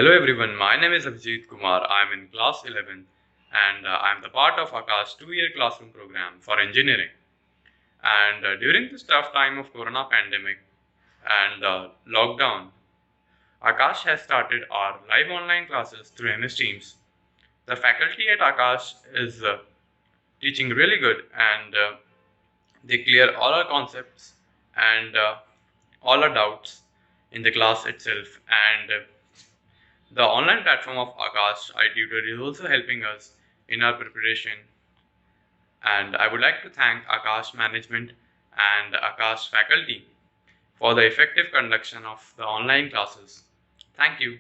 Hello everyone, my name is Abhijeet Kumar. I am in class 11 and I am the part of Akash 2-year classroom program for engineering. And during this tough time of corona pandemic and lockdown, Akash has started our live online classes through MS Teams. The faculty at Akash is teaching really good and they clear all our concepts and all our doubts in the class itself. And the online platform of Akash iTutor is also helping us in our preparation. And I would like to thank Akash management and Akash faculty for the effective conduction of the online classes. Thank you.